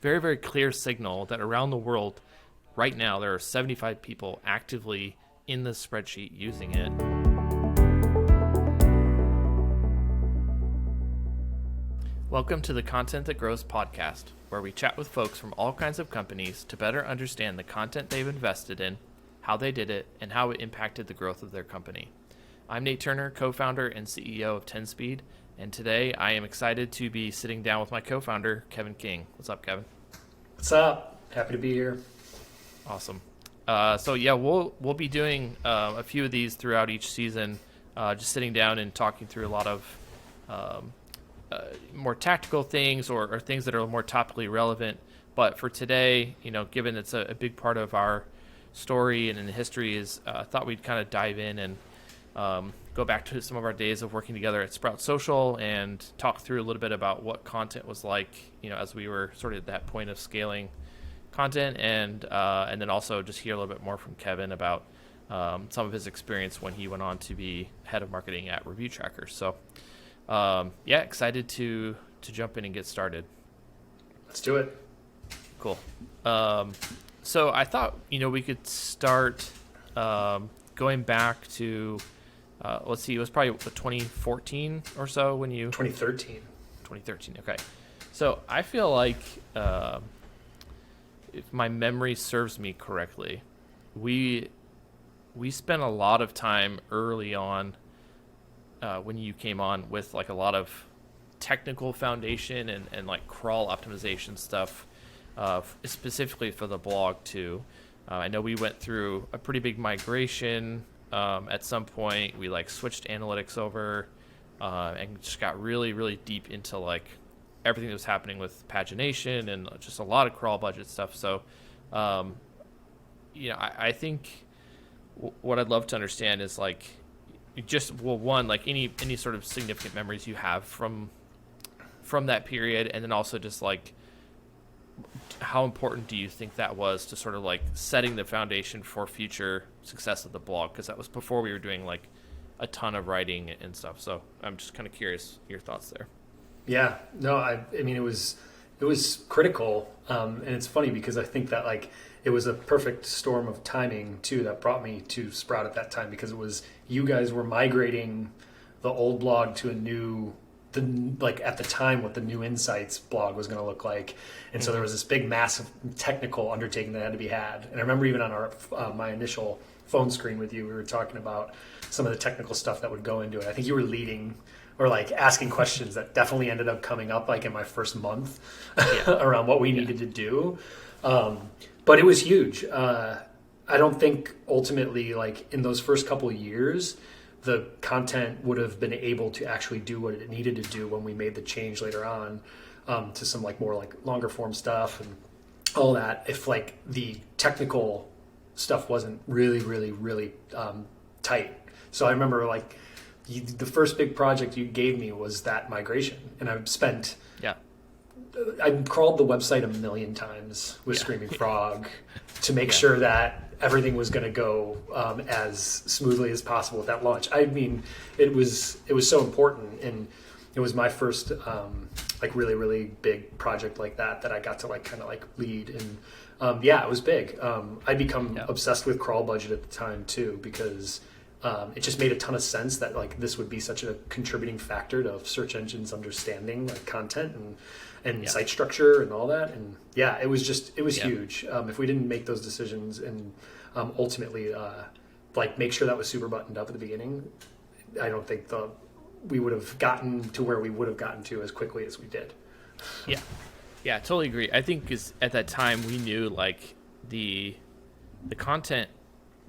very, very clear signal that around the world right now there are 75 people actively in the spreadsheet using it. Welcome to the Content That Grows podcast, where we chat with folks from all kinds of companies to better understand the content they've invested in, how they did it, and how it impacted the growth of their company. I'm Nate Turner, co-founder and CEO of 10Speed, and today I am excited to be sitting down with my co-founder, Kevin King. What's up, Kevin? What's up? Happy to be here. Awesome. We'll be doing a few of these throughout each season, just sitting down and talking through a lot of more tactical things or things that are more topically relevant. But for today, given it's a big part of our story and in the history, is thought we'd kind of dive in and go back to some of our days of working together at Sprout Social and talk through a little bit about what content was like, as we were sort of at that point of scaling content, and then also just hear a little bit more from Kevin about some of his experience when he went on to be head of marketing at Review Tracker. So excited to jump in and get started. Let's do it. Cool. So I thought, we could start going back to, let's see, it was probably 2014 or so when you... 2013. 2013, okay. So I feel like, if my memory serves me correctly, we spent a lot of time early on when you came on with like a lot of technical foundation and like crawl optimization stuff, specifically for the blog too. I know we went through a pretty big migration at some point. We like switched analytics over and just got really, really deep into like everything that was happening with pagination and just a lot of crawl budget stuff. So, I think what I'd love to understand is like, like any sort of significant memories you have from that period, and then also just like how important do you think that was to sort of like setting the foundation for future success of the blog, because that was before we were doing like a ton of writing and stuff. So I'm just kind of curious your thoughts there. Yeah, no, I mean, it was critical, and it's funny because I think that like it was a perfect storm of timing too that brought me to Sprout at that time, because it was you guys were migrating the old blog to at the time what the new Insights blog was going to look like, and so there was this big massive technical undertaking that had to be had. And I remember even on our my initial phone screen with you, we were talking about some of the technical stuff that would go into it. I think you were leading or like asking questions that definitely ended up coming up like in my first month around what we needed to do. But it was huge. I don't think ultimately like in those first couple of years, the content would have been able to actually do what it needed to do when we made the change later on to some like more like longer form stuff and all that, if like the technical stuff wasn't really, really, really tight. So I remember like the first big project you gave me was that migration, and I've spent I crawled the website 1 million times with Screaming Frog to make sure that everything was going to go as smoothly as possible at that launch. I mean, it was so important, and it was my first like really, really big project like that I got to like kind of like lead, and it was big. I'd become obsessed with crawl budget at the time too, because it just made a ton of sense that like this would be such a contributing factor to search engines understanding like content and site structure and all that. And it was huge. If we didn't make those decisions and ultimately like make sure that was super buttoned up at the beginning, I don't think we would have gotten to where we would have gotten to as quickly as we did. I totally agree. I think because at that time we knew like the content,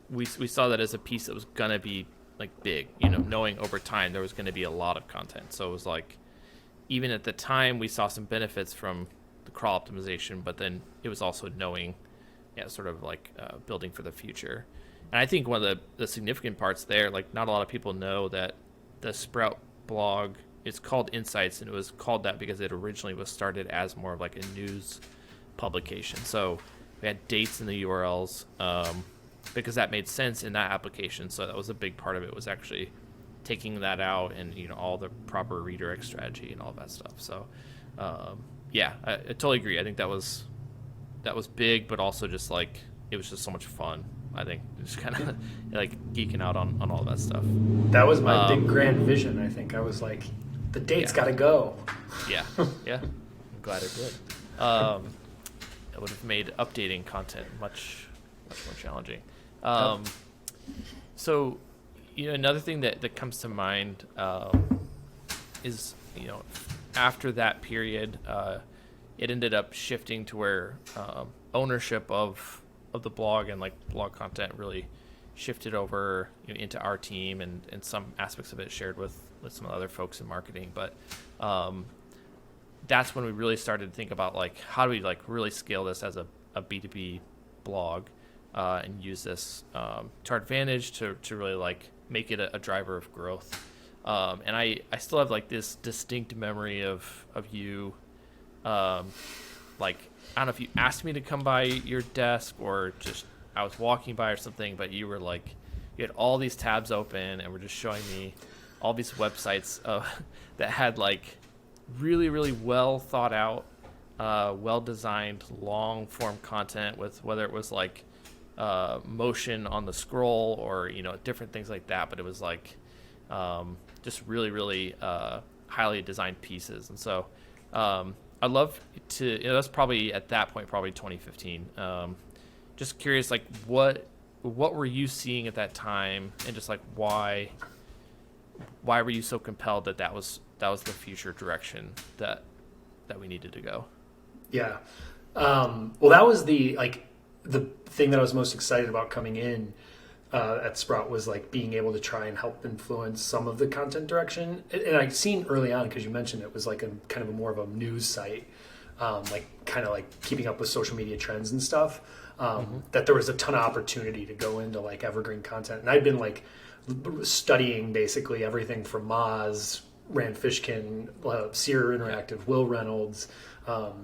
we saw that as a piece that was gonna be like big, knowing over time there was gonna be a lot of content. So it was like, even at the time we saw some benefits from the crawl optimization, but then it was also knowing, sort of like building for the future. And I think one of the significant parts there, like not a lot of people know that the Sprout blog is called Insights, and it was called that because it originally was started as more of like a news publication. So we had dates in the URLs because that made sense in that application. So that was a big part of it, was actually taking that out and all the proper redirect strategy and all that stuff. So Yeah, I totally agree. I think that was big, but also just like it was just so much fun. I think just kind of like geeking out on all that stuff. That was my big grand vision. I think I was like, the date's Yeah, got to go. yeah, yeah. I'm glad it did. It would have made updating content much more challenging. Yep. So, another thing that comes to mind is after that period, it ended up shifting to where ownership of the blog and like blog content really shifted over into our team, and some aspects of it shared with some other folks in marketing. But that's when we really started to think about like how do we like really scale this as a B2B blog and use this to our advantage to really like make it a driver of growth. And I still have like this distinct memory of you like I don't know if you asked me to come by your desk or just I was walking by or something, but you were like you had all these tabs open and were just showing me all these websites that had like really really well thought out, well designed long form content with whether it was like motion on the scroll or different things like that, but it was like just really really highly designed pieces. And so I'd love to that's probably at that point probably 2015. Just curious like what were you seeing at that time, and just like why were you so compelled that was the future direction that we needed to go? Yeah. Well, that was the thing that I was most excited about coming in at Sprout was like being able to try and help influence some of the content direction. And I'd seen early on, because you mentioned it was like a kind of more of a news site, like kind of like keeping up with social media trends and stuff. That there was a ton of opportunity to go into like evergreen content, and I'd been like studying basically everything from Moz, Rand Fishkin, Sear Interactive, Will Reynolds,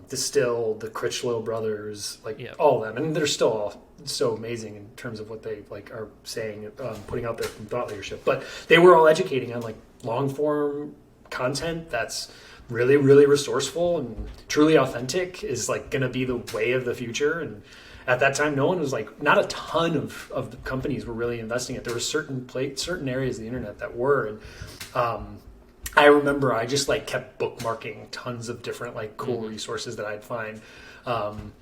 Distill, the Critchlow brothers, like all of them, and they're still all so amazing in terms of what they like are saying, putting out there from thought leadership. But they were all educating on like long form content that's really really resourceful and truly authentic is like going to be the way of the future. And at that time, no one was like, not a ton of the companies were really investing it. There were certain areas of the internet that were, and I remember I just like kept bookmarking tons of different like cool resources that I'd find. And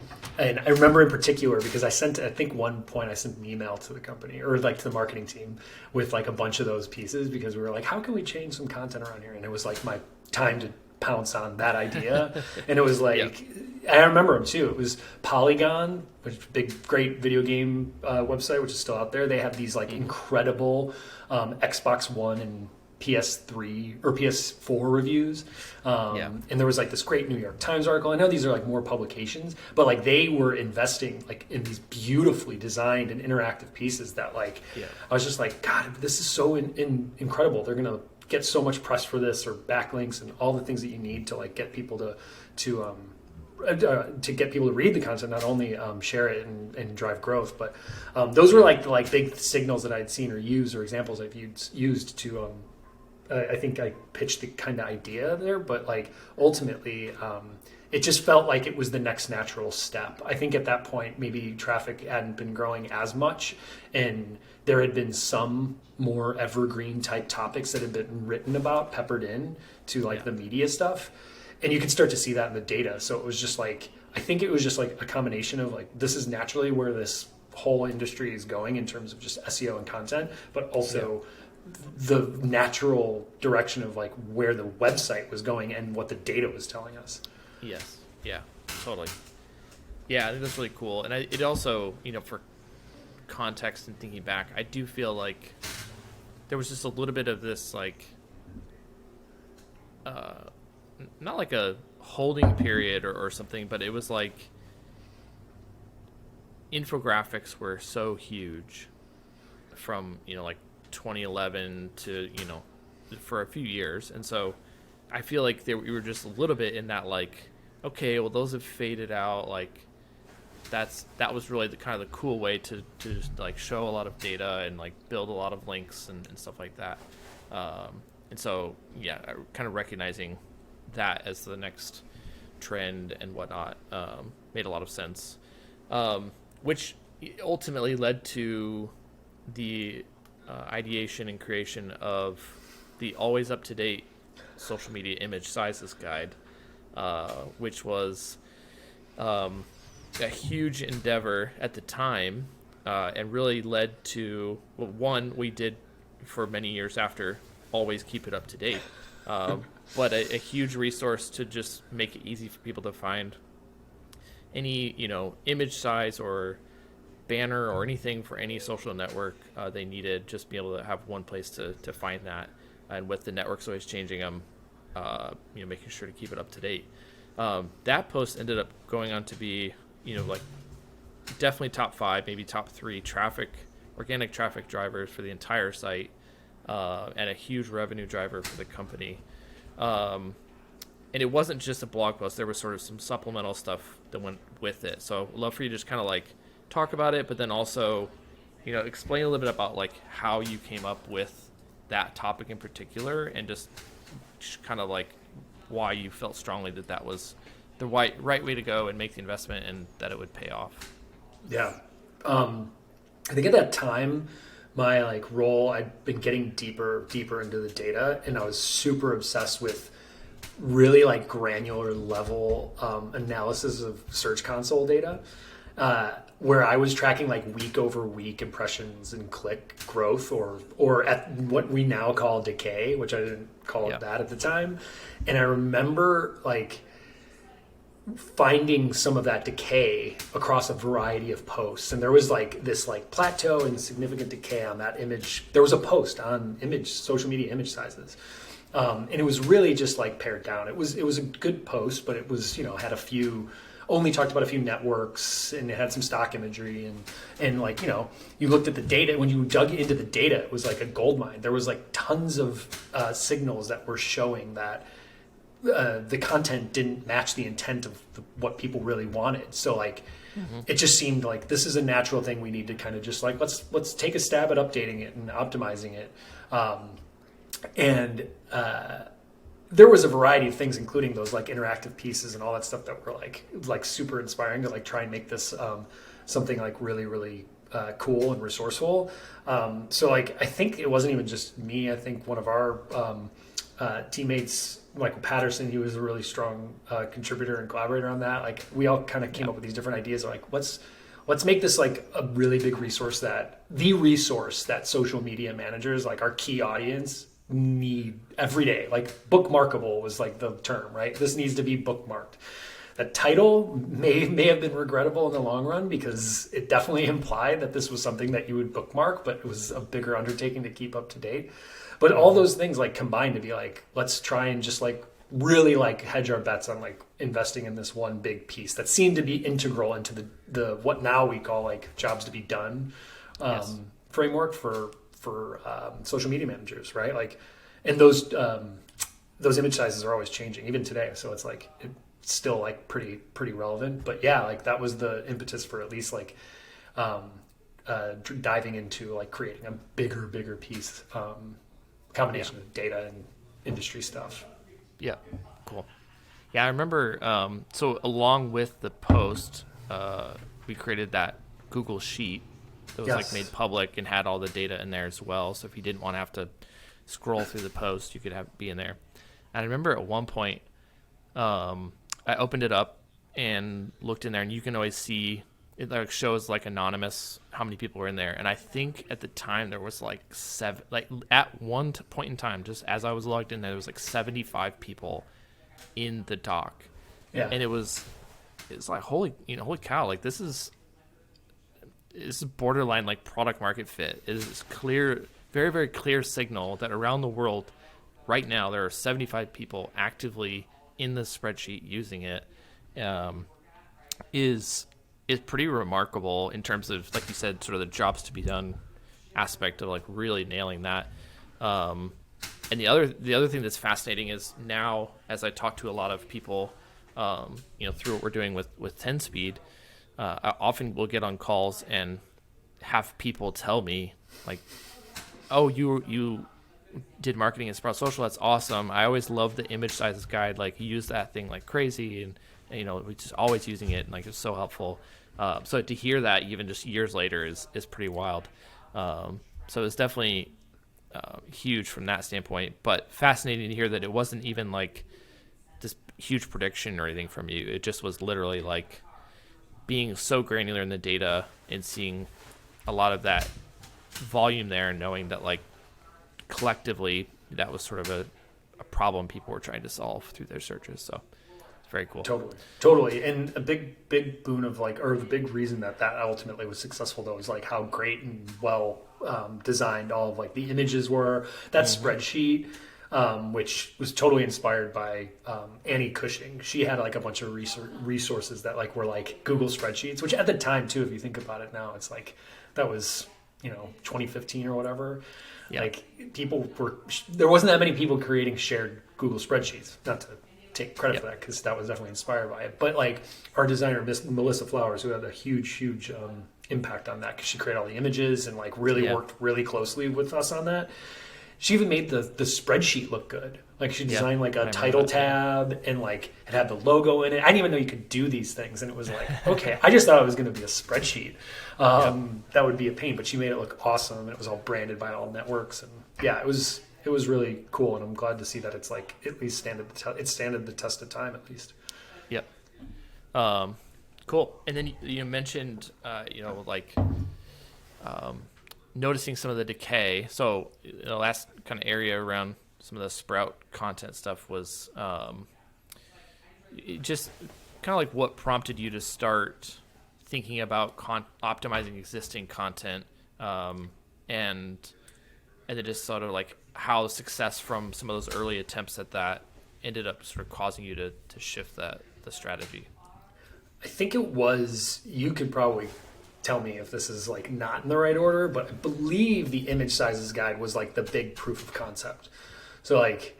I remember in particular because I think one point I sent an email to the company or like to the marketing team with like a bunch of those pieces, because we were like, how can we change some content around here? And it was like my time to pounce on that idea. And it was like, I remember them too. It was Polygon, which is a big, great video game website, which is still out there. They have these like incredible Xbox One and PS3 or PS4 reviews. And there was like this great New York Times article. I know these are like more publications, but like they were investing like in these beautifully designed and interactive pieces that like, I was just like, God, this is so incredible. They're going to get so much press for this, or backlinks and all the things that you need to like get people to get people to read the content, not only share it and drive growth. But those were like big signals that I'd seen or used, or examples I've used to I think I pitched the kind of idea there, but like ultimately it just felt like it was the next natural step. I think at that point maybe traffic hadn't been growing as much, and there had been some more evergreen type topics that had been written about, peppered in to like the media stuff. And you could start to see that in the data. So it was just like, I think it was just like a combination of like, this is naturally where this whole industry is going in terms of just SEO and content, but also the natural direction of like where the website was going and what the data was telling us. Yes. Yeah, totally. Yeah, I think that's really cool. And it also, for context and thinking back, I do feel like there was just a little bit of this like, not like a holding period or something, but it was like infographics were so huge from, like 2011 to, for a few years. And so I feel like we were just a little bit in that like, okay, well, those have faded out. Like that was really the kind of the cool way to just like show a lot of data and like build a lot of links and stuff like that. And so, kind of recognizing that as the next trend and whatnot. Made a lot of sense, which ultimately led to the ideation and creation of the always up to date social media image sizes guide, which was a huge endeavor at the time, and really led to, well, one, we did for many years after always keep it up to date, but a huge resource to just make it easy for people to find any image size or banner or anything for any social network they needed. Just be able to have one place to find that, and with the networks always changing them, making sure to keep it up to date. That post ended up going on to be like definitely top 5, maybe top 3 organic traffic drivers for the entire site, and a huge revenue driver for the company. And it wasn't just a blog post. There was sort of some supplemental stuff that went with it. So I'd love for you to just kind of like talk about it, but then also, explain a little bit about like how you came up with that topic in particular, and just kind of like why you felt strongly that that was the right way to go and make the investment, and that it would pay off. Yeah. I think at that time, my like role, I'd been getting deeper into the data, and I was super obsessed with really like granular level analysis of Search Console data, where I was tracking like week over week impressions and click growth, or at what we now call decay, which I didn't call it that at the time. And I remember like finding some of that decay across a variety of posts, and there was like this like plateau and significant decay on that image. There was a post on social media image sizes, and it was really just like pared down. It was a good post, but it was had only talked about a few networks, and it had some stock imagery, and like you looked at the data. When you dug into the data, it was like a gold mine. There was like tons of signals that were showing that the content didn't match the intent of what people really wanted. So like, it just seemed like this is a natural thing we need to kind of just like, let's take a stab at updating it and optimizing it. And there was a variety of things, including those like interactive pieces and all that stuff that were like super inspiring to like try and make this something like really, really cool and resourceful. So like, I think it wasn't even just me. I think one of our teammates, Michael Patterson, he was a really strong contributor and collaborator on that. Like, we all kind of came up with these different ideas. Like, let's make this like a really big resource that social media managers, like our key audience, need every day. Like, bookmarkable was like the term, right? This needs to be bookmarked. The title may have been regrettable in the long run, because it definitely implied that this was something that you would bookmark, but it was a bigger undertaking to keep up to date. But all those things like combined to be like, let's try and just like really like hedge our bets on like investing in this one big piece that seemed to be integral into the what now we call like jobs to be done framework for social media managers, right? Like, and those image sizes are always changing even today. So it's like it's still like pretty relevant. But yeah, like that was the impetus for at least like diving into like creating a bigger piece. Combination of data and industry stuff. Yeah, cool. Yeah, I remember, so along with the post, we created that Google Sheet that was like made public and had all the data in there as well. So if you didn't want to have to scroll through the post, you could be in there. And I remember at one point, I opened it up and looked in there, and you can always see it like shows like anonymous how many people were in there. And I think at the time there was like 7, like at one point in time, just as I was logged in there was like 75 people in the doc. Yeah. And it's like, holy cow, like this is borderline like product market fit. It is clear, very, very clear signal that around the world right now there are 75 people actively in the spreadsheet using it. Is pretty remarkable in terms of, like you said, sort of the jobs to be done aspect of like really nailing that. And the other thing that's fascinating is now, as I talk to a lot of people, through what we're doing with 10 Speed, I often will get on calls and have people tell me like, "Oh, you did marketing at Sprout Social. That's awesome. I always love the image sizes guide. Like, you use that thing like crazy, and we're just always using it, and like it's so helpful. So to hear that even just years later is pretty wild. So it's definitely huge from that standpoint, but fascinating to hear that it wasn't even like this huge prediction or anything from you. It just was literally like being so granular in the data and seeing a lot of that volume there and knowing that like collectively that was sort of a problem people were trying to solve through their searches. So it's very cool. Totally. And a big boon of like, or the big reason that ultimately was successful though is like how great and well designed all of like the images were. That spreadsheet, which was totally inspired by Annie Cushing. She had like a bunch of resources that like were like Google spreadsheets, which at the time too, if you think about it now, it's like that was 2015 or whatever. Yeah. Like there wasn't that many people creating shared Google spreadsheets. Not to take credit for that because that was definitely inspired by it. But like our designer, Miss Melissa Flowers, who had a huge impact on that because she created all the images and like really worked really closely with us on that. She even made the spreadsheet look good. Like she designed like a title tab and like it had the logo in it. I didn't even know you could do these things. And it was like, okay, I just thought it was going to be a spreadsheet. That would be a pain, but she made it look awesome. And it was all branded by all networks. And yeah, it was really cool. And I'm glad to see that it's like at least it standed the test of time at least. Yep. Cool. And then you mentioned, noticing some of the decay. So the last kind of area around some of the Sprout content stuff was just kind of like what prompted you to start thinking about optimizing existing content, and then just sort of like how success from some of those early attempts at that ended up sort of causing you to shift the strategy. I think it was, you could probably tell me if this is like not in the right order, but I believe the image sizes guide was like the big proof of concept. So like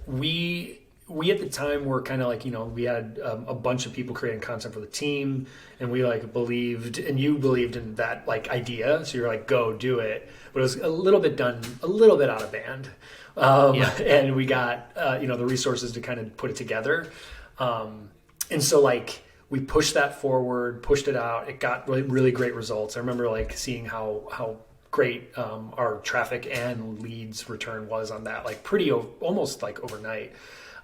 we at the time were kind of like, we had a bunch of people creating content for the team, and we like believed, and you believed in that like idea. So you're like, go do it. But it was a little bit out of band. And we got, the resources to kind of put it together. And so like we pushed that forward, pushed it out. It got really, really great results. I remember like seeing how great our traffic and leads return was on that, like pretty almost like overnight.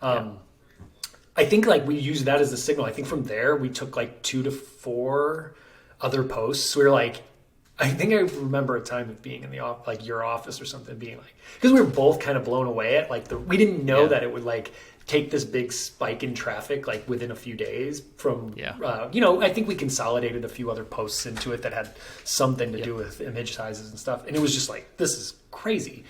I think like we used that as a signal. I think from there we took like 2 to 4 other posts. We were like, I think I remember a time of being in the like your office or something, being like, because we were both kind of blown away at like we didn't know that it would like take this big spike in traffic like within a few days from I think we consolidated a few other posts into it that had something to do with image sizes and stuff, and it was just like, this is crazy.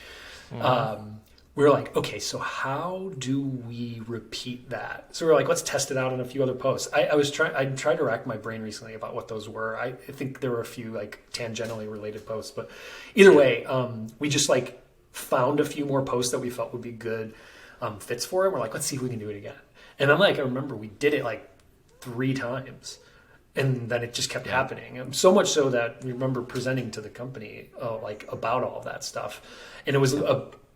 We were like, okay, so how do we repeat that? So we were like, let's test it out in a few other posts. I tried to rack my brain recently about what those were. I think there were a few like tangentially related posts, but either way, we just like found a few more posts that we felt would be good fits for it. We're like, let's see if we can do it again. And then like, I remember we did it like 3 times, and then it just kept happening. And so much so that we remember presenting to the company like about all that stuff. And it was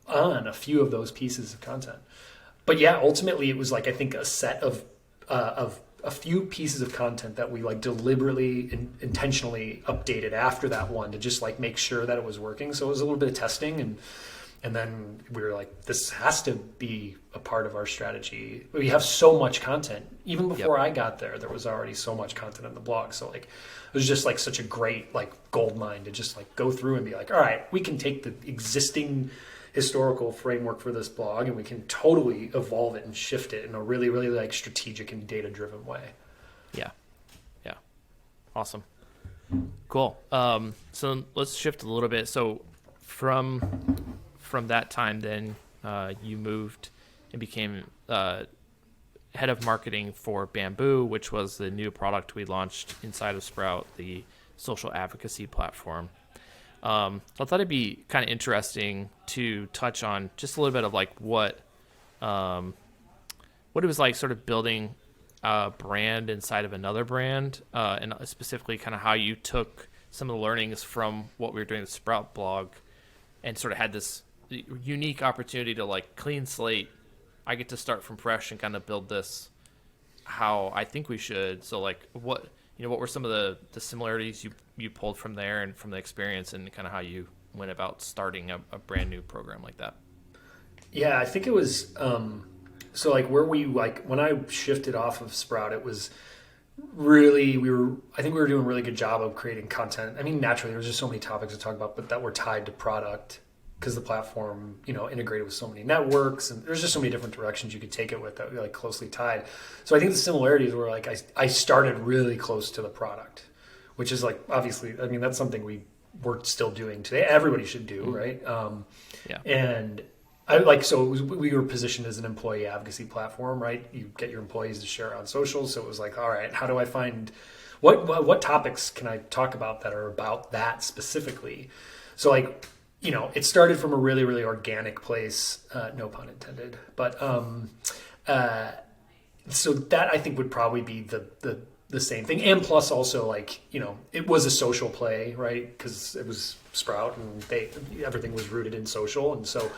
on a few of those pieces of content. But yeah, ultimately it was like, I think a set of a few pieces of content that we like deliberately and intentionally updated after that one to just like make sure that it was working. So it was a little bit of testing, and then we were like, this has to be a part of our strategy. We have so much content. Even before I got there was already so much content on the blog. So like, it was just like such a great like gold mine to just like go through and be like, all right, we can take the existing historical framework for this blog and we can totally evolve it and shift it in a really, really like strategic and data-driven way. Yeah. Awesome. Cool. So let's shift a little bit. So from that time, then you moved and became head of marketing for Bamboo, which was the new product we launched inside of Sprout, the social advocacy platform. So I thought it'd be kind of interesting to touch on just a little bit of like what it was like sort of building a brand inside of another brand, and specifically kind of how you took some of the learnings from what we were doing with Sprout blog and sort of had this unique opportunity to like clean slate. I get to start from fresh and kind of build this how I think we should. So like what were some of the similarities you pulled from there and from the experience, and kind of how you went about starting a brand new program like that? Yeah, I think it was so like where we like when I shifted off of Sprout, it was really I think we were doing a really good job of creating content. I mean, naturally, there was just so many topics to talk about, but that were tied to product because the platform, integrated with so many networks, and there's just so many different directions you could take it with that were like closely tied. So I think the similarities were like I started really close to the product, which is like obviously, I mean, that's something we're still doing today. Everybody should do, right? Yeah. And I like so we were positioned as an employee advocacy platform, right? You get your employees to share on social, so it was like, all right, how do I find what topics can I talk about that are about that specifically? So like, it started from a really really organic place, no pun intended, but so that I think would probably be the same thing, and plus also like it was a social play, right? Because it was Sprout and everything was rooted in social, and so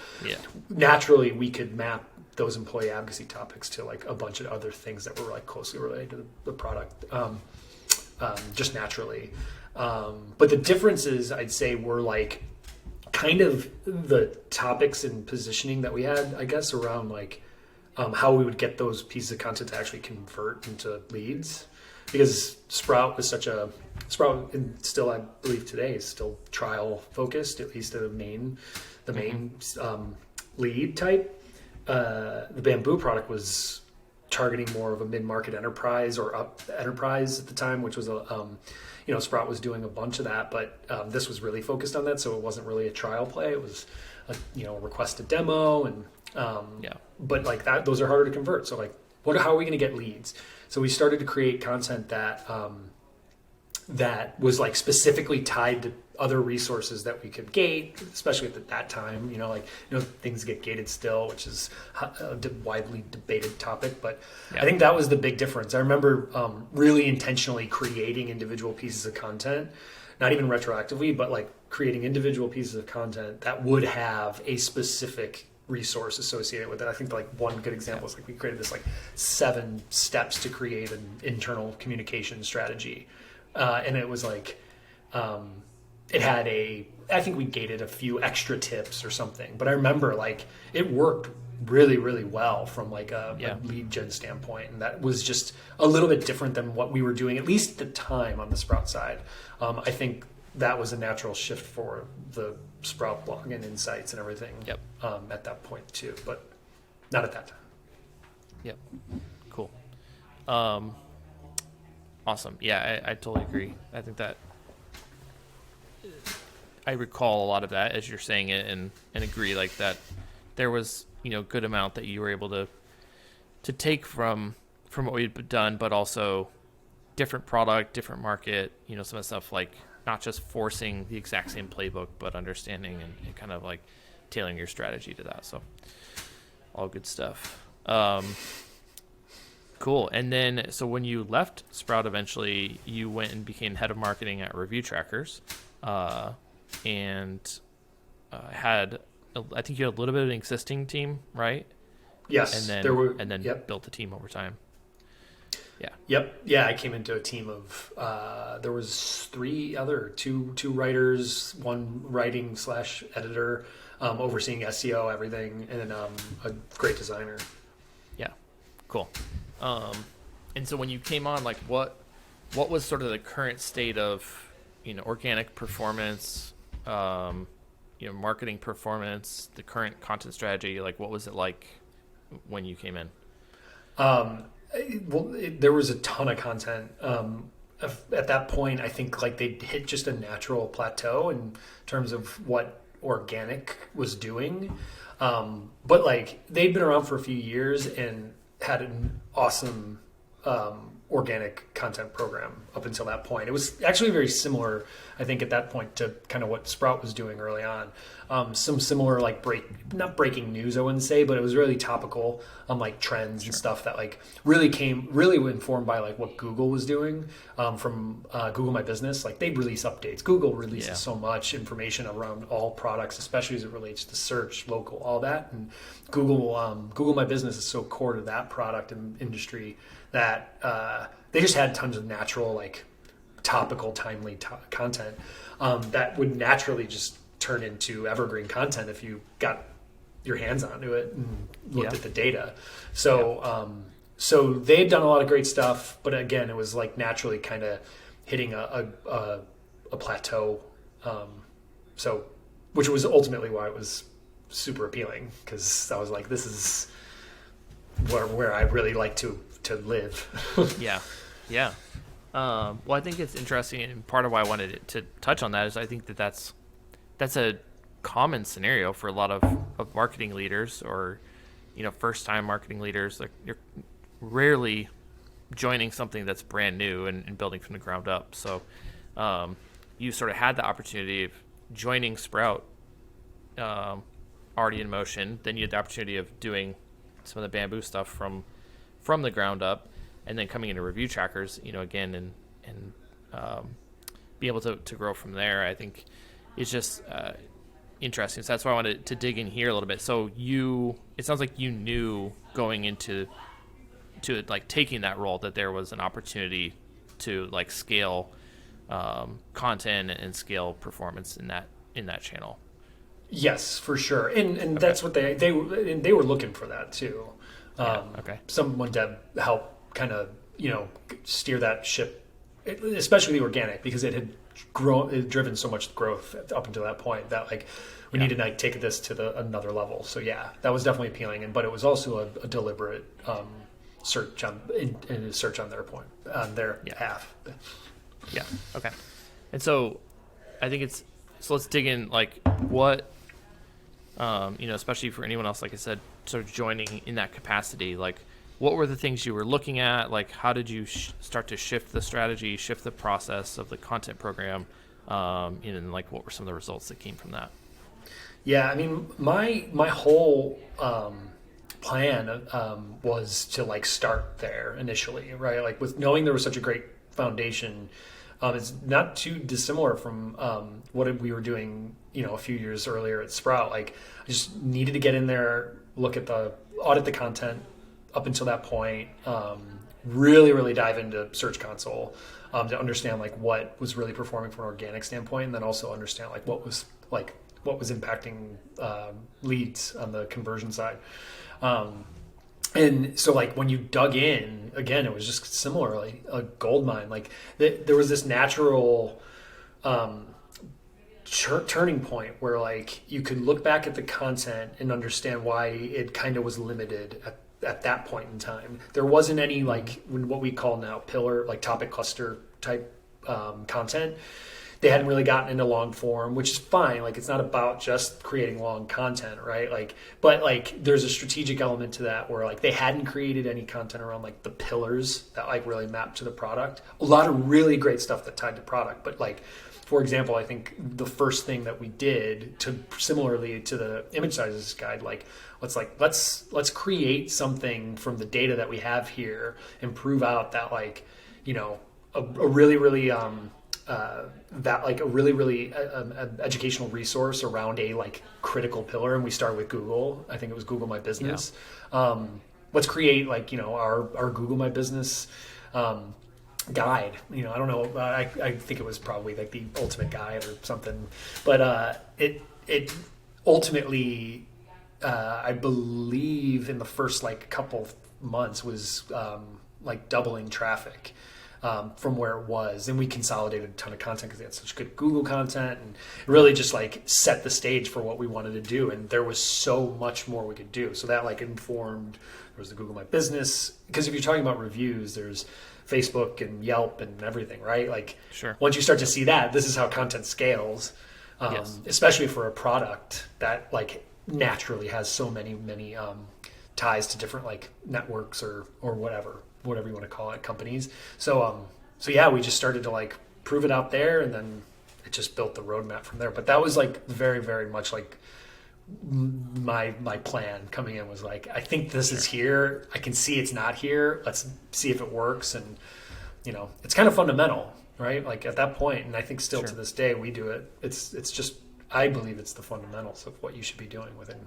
naturally we could map those employee advocacy topics to like a bunch of other things that were like closely related to the product, just naturally. But the differences I'd say were like kind of the topics and positioning that we had, I guess, around like how we would get those pieces of content to actually convert into leads. Because Sprout, and still I believe today is still trial focused, at least the main lead type. The Bamboo product was targeting more of a mid-market enterprise or up enterprise at the time, which was Sprout was doing a bunch of that, but this was really focused on that, so it wasn't really a trial play. It was a request a demo, and but like that, those are harder to convert. So like, how are we going to get leads? So we started to create content that that was like specifically tied to other resources that we could gate, especially at that time. Things get gated still, which is a widely debated topic. But I think that was the big difference. I remember really intentionally creating individual pieces of content, not even retroactively, but like creating individual pieces of content that would have a specific resource associated with it. I think like one good example is like we created this like 7 steps to create an internal communication strategy, and it was like it had I think we gated a few extra tips or something, but I remember like it worked really really well from like a lead gen standpoint, and that was just a little bit different than what we were doing, at least at the time on the Sprout side. I think that was a natural shift for the Sprout blog and insights and everything at that point too, but not at that time. Yep. Cool. Awesome. Yeah, I totally agree. I think that I recall a lot of that as you're saying it, and agree like that there was, good amount that you were able to take from what we'd done, but also different product, different market, some of the stuff like not just forcing the exact same playbook, but understanding and kind of like tailoring your strategy to that. So all good stuff. Cool. And then, so when you left Sprout, eventually you went and became head of marketing at Review Trackers, and I think you had a little bit of an existing team, right? Yes. And then built the team over time. Yeah. Yep. Yeah, I came into a team of there was two writers, one writing / editor, overseeing SEO, everything, and then a great designer. Yeah. Cool. And so when you came on, like what was sort of the current state of organic performance, marketing performance, the current content strategy? Like what was it like when you came in? There was a ton of content. At that point, I think like they hit just a natural plateau in terms of what organic was doing. But like they'd been around for a few years and had an awesome organic content program up until that point. It was actually very similar, I think, at that point to kind of what Sprout was doing early on. Some similar like not breaking news, I wouldn't say, but it was really topical on like trends and stuff that like really informed by like what Google was doing from Google My Business. Like they release updates. Google releases so much information around all products, especially as it relates to search, local, all that. And Google My Business is so core to that product and industry that they just had tons of natural, like topical, timely content that would naturally just turn into evergreen content if you got your hands onto it and looked at the data. So so they'd done a lot of great stuff, but again, it was like naturally kind of hitting a plateau. So, which was ultimately why it was super appealing, because I was like, this is where I really like to live. Yeah. Well, I think it's interesting, and part of why I wanted to touch on that is I think that's a common scenario for a lot of marketing leaders, or first-time marketing leaders. Like, you're rarely joining something that's brand new and building from the ground up. So you sort of had the opportunity of joining Sprout already in motion. Then you had the opportunity of doing some of the Bamboo stuff from the ground up, and then coming into Review Trackers, again, and be able to grow from there. I think it's just interesting. So that's why I wanted to dig in here a little bit. So it sounds like you knew going into like taking that role that there was an opportunity to like scale content and scale performance in that channel. Yes, for sure, and that's what they were looking for that too. Someone to help kind of steer that ship, especially the organic, because it had driven so much growth up until that point that like we needed to like take this to another level. So yeah, that was definitely appealing, but it was also a deliberate search on their behalf. Yeah. Okay. And so I think so let's dig in, like, what especially for anyone else, like I said, sort of joining in that capacity, like, what were the things you were looking at? Like, how did you start to shift the strategy, shift the process of the content program? And like, what were some of the results that came from that? Yeah, I mean, my whole plan was to like start there initially, right? Like, with knowing there was such a great foundation, it's not too dissimilar from what we were doing, a few years earlier at Sprout. Like, I just needed to get in there, audit the content up until that point, really dive into Search Console to understand like what was really performing from an organic standpoint, and then also understand like what was impacting leads on the conversion side. And so like when you dug in, again, it was just similarly a gold mine. Like there was this natural turning point where like you could look back at the content and understand why it kind of was limited at that point in time. There wasn't any like what we call now pillar, like topic cluster type content. They hadn't really gotten into long form, which is fine. Like, it's not about just creating long content, right? Like, but like there's a strategic element to that where like they hadn't created any content around like the pillars that like really map to the product. A lot of really great stuff that tied to product, but like, for example, I think the first thing that we did similarly to the image sizes guide, like let's create something from the data that we have here and prove out that like, a really educational resource around a like critical pillar. And we start with Google. I think it was Google My Business. Yeah. Let's create like, our Google My Business guide. I don't know. I think it was probably like the ultimate guide or something, but it ultimately, I believe in the first like couple months was like doubling traffic from where it was. And we consolidated a ton of content because they had such good Google content, and really just like set the stage for what we wanted to do. And there was so much more we could do. So that like informed, there was the Google My Business, because if you're talking about reviews, there's Facebook and Yelp and everything, right? Like, sure. Once you start to see that, this is how content scales, yes. Especially for a product that like naturally has so many ties to different like networks or whatever you want to call it, companies. So yeah, we just started to like prove it out there, and then it just built the roadmap from there. But that was like very, very much like my plan coming in was like, I think this is here. I can see it's not here. Let's see if it works. And it's kind of fundamental, right? Like at that point, and I think still to this day we do it. It's just, I believe it's the fundamentals of what you should be doing within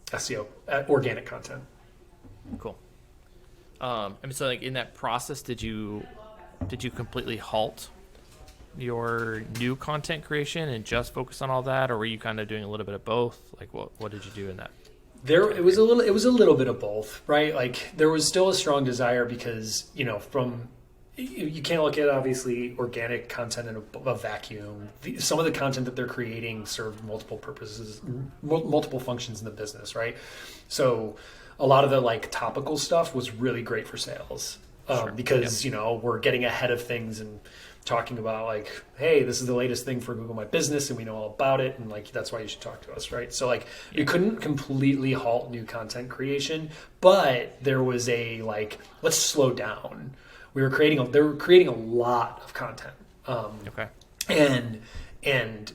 SEO, organic content. Cool. I mean, so like in that process, did you completely halt your new content creation and just focus on all that, or were you kind of doing a little bit of both? Like, what did you do in that There, time it was period? a little bit of both, right? Like there was still a strong desire because from you can't look at obviously organic content in a vacuum. Some of the content that they're creating serve multiple purposes, multiple functions in the business, right? So a lot of the like topical stuff was really great for sales Sure. Yep. because we're getting ahead of things and talking about like, hey, this is the latest thing for Google My Business and we know all about it and like that's why you should talk to us, right? So like we Yeah. couldn't completely halt new content creation, but there was a like, let's slow down. They were creating a lot of content, Okay. and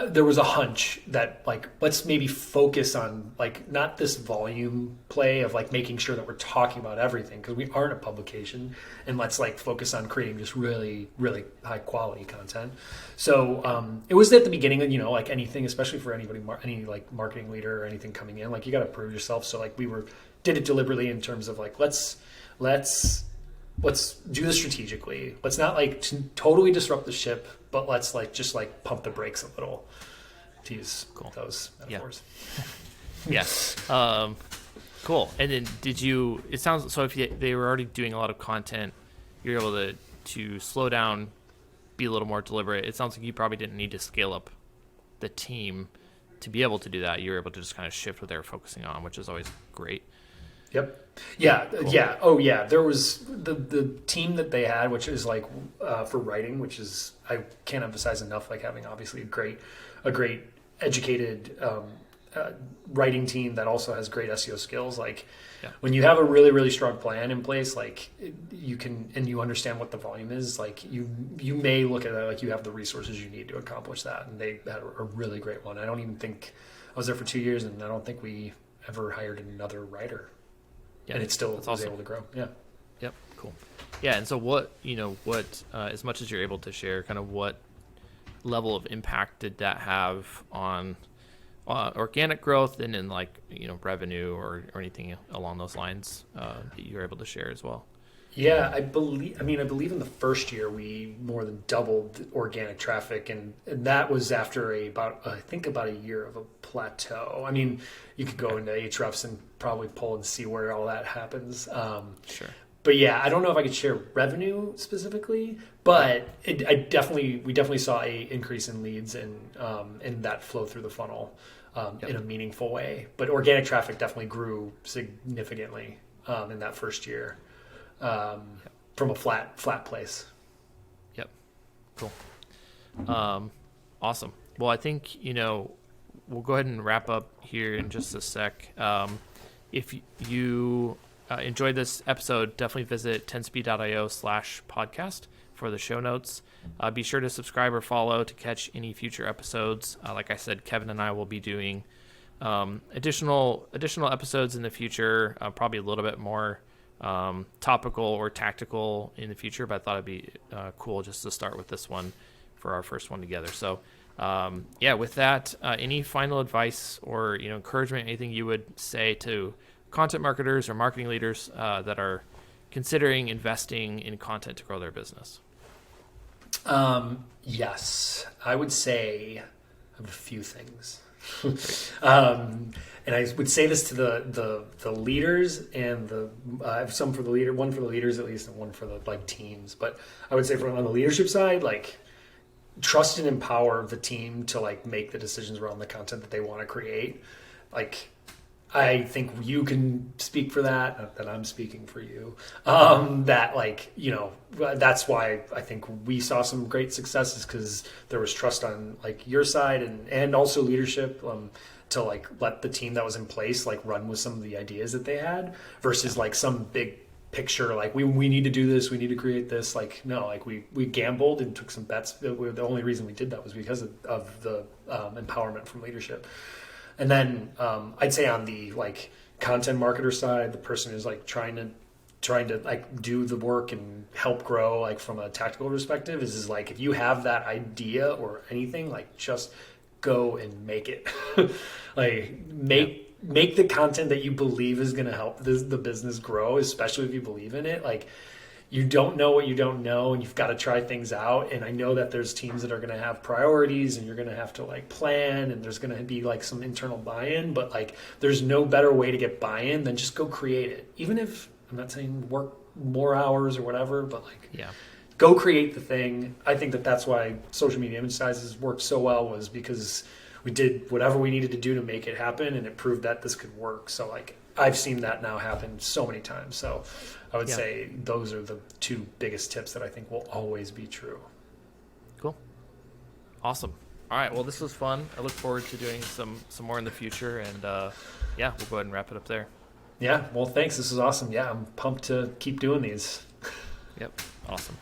there was a hunch that like let's maybe focus on like not this volume play of like making sure that we're talking about everything because we aren't a publication, and let's like focus on creating just really really high quality content. So it was at the beginning, like anything, especially for anybody, any like marketing leader or anything coming in, like you got to prove yourself. So like did it deliberately in terms of like let's do this strategically. Let's not like totally disrupt the ship, but let's like just like pump the brakes a little, to use Cool. those metaphors. Yeah. Cool. And then it sounds, so if they were already doing a lot of content, you're able to slow down, be a little more deliberate. It sounds like you probably didn't need to scale up the team to be able to do that. You were able to just kind of shift what they were focusing on, which is always great. Yep. Yeah. Cool. Yeah. Oh, yeah. There was the team that they had, which is like for writing, which is I can't emphasize enough. Like having obviously a great educated writing team that also has great SEO skills. Like Yeah. when you have a really really strong plan in place, like you can and you understand what the volume is. Like you may look at it like you have the resources you need to accomplish that, and they had a really great one. I don't even think I was there for 2 years, and I don't think we ever hired another writer. Yeah. And it still That's was awesome. able to grow. Yeah. Yep. Cool. Yeah. And so what as much as you're able to share, kind of what level of impact did that have on organic growth and in like, revenue or anything along those lines that you're able to share as well? Yeah, I believe in the first year we more than doubled organic traffic, and that was after about a year of a plateau. I mean, you could go into Ahrefs and probably pull and see where all that happens. Sure. But yeah, I don't know if I could share revenue specifically, but we definitely saw a increase in leads and that flow through the funnel in a meaningful way. But organic traffic definitely grew significantly in that first year from a flat place. Yep. Cool. Awesome. Well, I think, we'll go ahead and wrap up here in just a sec. If you enjoyed this episode, definitely visit 10speed.io/podcast for the show notes. Be sure to subscribe or follow to catch any future episodes. Like I said, Kevin and I will be doing additional episodes in the future, probably a little bit more topical or tactical in the future, but I thought it'd be cool just to start with this one for our first one together. So with that, any final advice or encouragement, anything you would say to content marketers or marketing leaders that are considering investing in content to grow their business? Yes, I would say I have a few things. And I would say this to the leaders and I have some for the leader, one for the leaders at least, and one for the like teams. But I would say on the leadership side, like trust and empower the team to like make the decisions around the content that they want to create. Like I think you can speak for that, not that I'm speaking for you. That like, that's why I think we saw some great successes because there was trust on like your side and also leadership to like let the team that was in place like run with some of the ideas that they had versus like some big picture like we need to do this, we need to create this. Like no, like we gambled and took some bets. The only reason we did that was because of the empowerment from leadership. And then I'd say on the like content marketer side, the person who's like trying to like do the work and help grow like from a tactical perspective is like if you have that idea or anything, like just go and make it. Like make the content that you believe is going to help the business grow, especially if you believe in it. Like, you don't know what you don't know, and you've got to try things out. And I know that there's teams that are going to have priorities, and you're going to have to like plan, and there's going to be like some internal buy-in, but like there's no better way to get buy-in than just go create it. Even if, I'm not saying work more hours or whatever, but like, Yeah. go create the thing. I think that that's why social media image sizes worked so well, was because we did whatever we needed to do to make it happen, and it proved that this could work. So like, I've seen that now happen so many times. So I would say those are the two biggest tips that I think will always be true. Cool. Awesome. All right. Well, this was fun. I look forward to doing some more in the future. And yeah, we'll go ahead and wrap it up there. Yeah. Well, thanks. This is awesome. Yeah, I'm pumped to keep doing these. Yep. Awesome.